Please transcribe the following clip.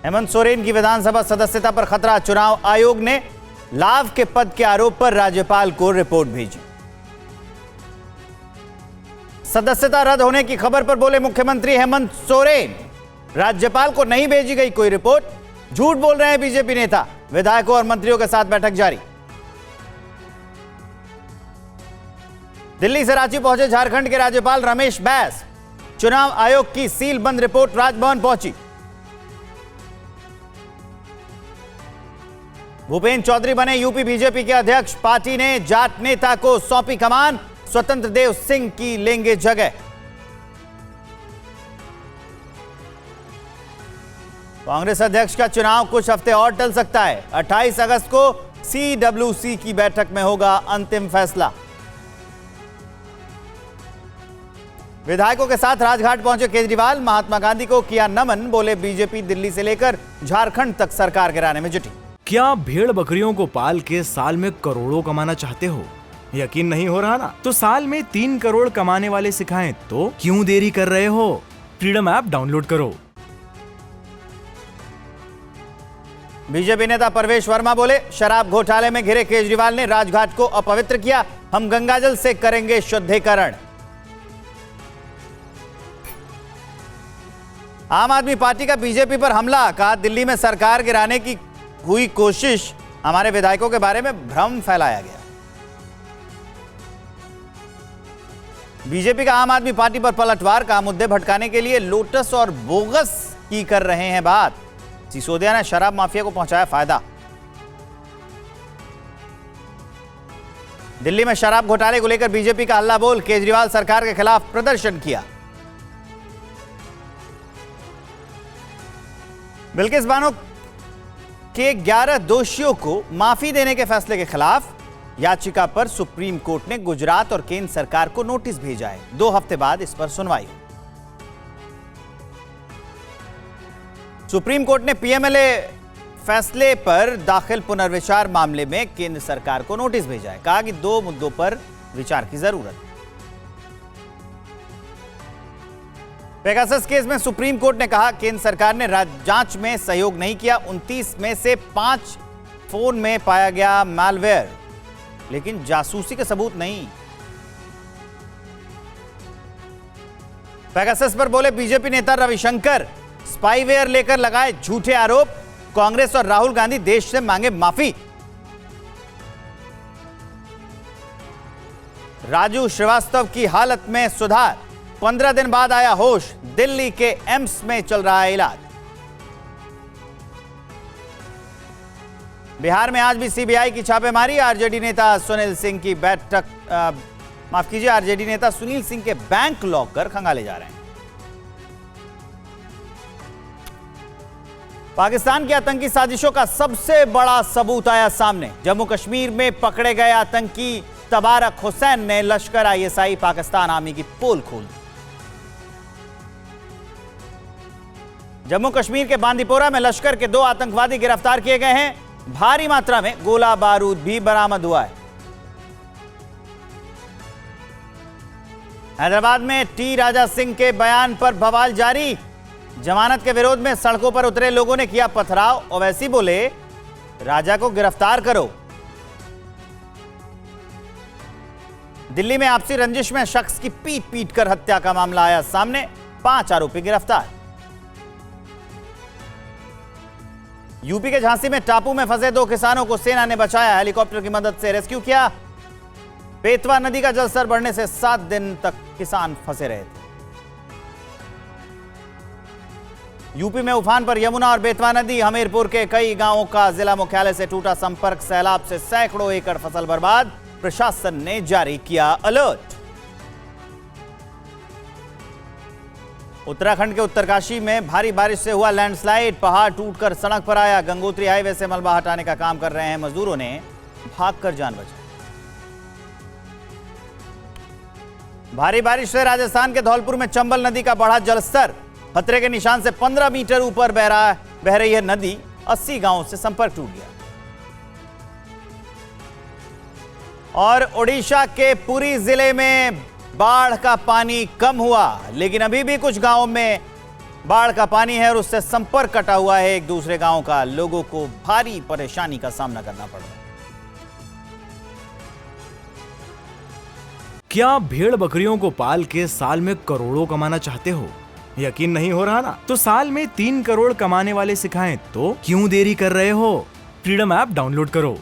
हेमंत सोरेन की विधानसभा सदस्यता पर खतरा। चुनाव आयोग ने लाभ के पद के आरोप पर राज्यपाल को रिपोर्ट भेजी। सदस्यता रद्द होने की खबर पर बोले मुख्यमंत्री हेमंत सोरेन, राज्यपाल को नहीं भेजी गई कोई रिपोर्ट। झूठ बोल रहे हैं बीजेपी नेता। विधायकों और मंत्रियों के साथ बैठक जारी। दिल्ली से रांची पहुंचे झारखंड के राज्यपाल रमेश बैस। चुनाव आयोग की सील बंद रिपोर्ट राजभवन पहुंची। भूपेंद्र चौधरी बने यूपी बीजेपी के अध्यक्ष। पार्टी ने जाट नेता को सौंपी कमान। स्वतंत्र देव सिंह की लेंगे जगह। कांग्रेस अध्यक्ष का चुनाव कुछ हफ्ते और टल सकता है। 28 अगस्त को CWC की बैठक में होगा अंतिम फैसला। विधायकों के साथ राजघाट पहुंचे केजरीवाल। महात्मा गांधी को किया नमन। बोले बीजेपी दिल्ली से लेकर झारखंड तक सरकार गिराने में जुटी। क्या भेड़ बकरियों को पाल के साल में करोड़ों कमाना चाहते हो? यकीन नहीं हो रहा ना? तो साल में 3 करोड़ कमाने वाले सिखाएं तो क्यों देरी कर रहे हो? फ्रीडम ऐप डाउनलोड करो। बीजेपी नेता परवेश वर्मा बोले, शराब घोटाले में घिरे केजरीवाल ने राजघाट को अपवित्र किया। हम गंगाजल से करेंगे शुद्धिकरण। आम आदमी पार्टी का बीजेपी पर हमला। कहा, दिल्ली में सरकार गिराने की हुई कोशिश। हमारे विधायकों के बारे में भ्रम फैलाया गया। बीजेपी का आम आदमी पार्टी पर पलटवार। का मुद्दे भटकाने के लिए लोटस और बोगस की कर रहे हैं बात। सिसोदिया ने शराब माफिया को पहुंचाया फायदा। दिल्ली में शराब घोटाले को लेकर बीजेपी का हल्ला बोल। केजरीवाल सरकार के खिलाफ प्रदर्शन किया। बिल्किस बानो के 11 दोषियों को माफी देने के फैसले के खिलाफ याचिका पर सुप्रीम कोर्ट ने गुजरात और केंद्र सरकार को नोटिस भेजा है। 2 हफ्ते बाद इस पर सुनवाई। सुप्रीम कोर्ट ने पीएमएलए फैसले पर दाखिल पुनर्विचार मामले में केंद्र सरकार को नोटिस भेजा है। कहा कि 2 मुद्दों पर विचार की जरूरत है। पेगासस केस में सुप्रीम कोर्ट ने कहा, केंद्र सरकार ने जांच में सहयोग नहीं किया। 29 में से 5 फोन में पाया गया मैलवेयर, लेकिन जासूसी के सबूत नहीं। पेगासस पर बोले बीजेपी नेता रविशंकर, स्पाईवेयर लेकर लगाए झूठे आरोप। कांग्रेस और राहुल गांधी देश से मांगे माफी। राजू श्रीवास्तव की हालत में सुधार। 15 दिन बाद आया होश। दिल्ली के एम्स में चल रहा है इलाज। बिहार में आज भी सीबीआई की छापेमारी। आरजेडी नेता सुनील सिंह की आरजेडी नेता सुनील सिंह के बैंक लॉकर खंगाले जा रहे हैं। पाकिस्तान की आतंकी साजिशों का सबसे बड़ा सबूत आया सामने। जम्मू कश्मीर में पकड़े गए आतंकी तबारक हुसैन ने लश्कर ISI पाकिस्तान आर्मी की पोल खोल दी। जम्मू कश्मीर के बांदीपोरा में लश्कर के 2 आतंकवादी गिरफ्तार किए गए हैं। भारी मात्रा में गोला बारूद भी बरामद हुआ है। हैदराबाद में टी राजा सिंह के बयान पर बवाल जारी। जमानत के विरोध में सड़कों पर उतरे लोगों ने किया पथराव। ओवैसी बोले, राजा को गिरफ्तार करो। दिल्ली में आपसी रंजिश में शख्स की पीट पीट कर हत्या का मामला आया सामने। 5 आरोपी गिरफ्तार। यूपी के झांसी में टापू में फंसे 2 किसानों को सेना ने बचाया। हेलीकॉप्टर की मदद से रेस्क्यू किया। बेतवा नदी का जलस्तर बढ़ने से 7 दिन तक किसान फंसे रहे थे। यूपी में उफान पर यमुना और बेतवा नदी। हमीरपुर के कई गांवों का जिला मुख्यालय से टूटा संपर्क। सैलाब से सैकड़ों एकड़ फसल बर्बाद। प्रशासन ने जारी किया अलर्ट। उत्तराखंड के उत्तरकाशी में भारी बारिश से हुआ लैंडस्लाइड। पहाड़ टूटकर सड़क पर आया। गंगोत्री हाईवे से मलबा हटाने का काम कर रहे हैं मजदूरों ने भागकर जान बचाई। भारी बारिश से राजस्थान के धौलपुर में चंबल नदी का बढ़ा जलस्तर। खतरे के निशान से 15 मीटर ऊपर बह रही है नदी। 80 गांवों से संपर्क टूट गया। और ओडिशा के पुरी जिले में बाढ़ का पानी कम हुआ, लेकिन अभी भी कुछ गांवों में बाढ़ का पानी है और उससे संपर्क कटा हुआ है एक दूसरे गांव का। लोगों को भारी परेशानी का सामना करना पड़ रहा है। क्या आप भेड़ बकरियों को पाल के साल में करोड़ों कमाना चाहते हो? यकीन नहीं हो रहा ना? तो साल में 3 करोड़ कमाने वाले सिखाएं तो क्यों देरी कर रहे हो? फ्रीडम ऐप डाउनलोड करो।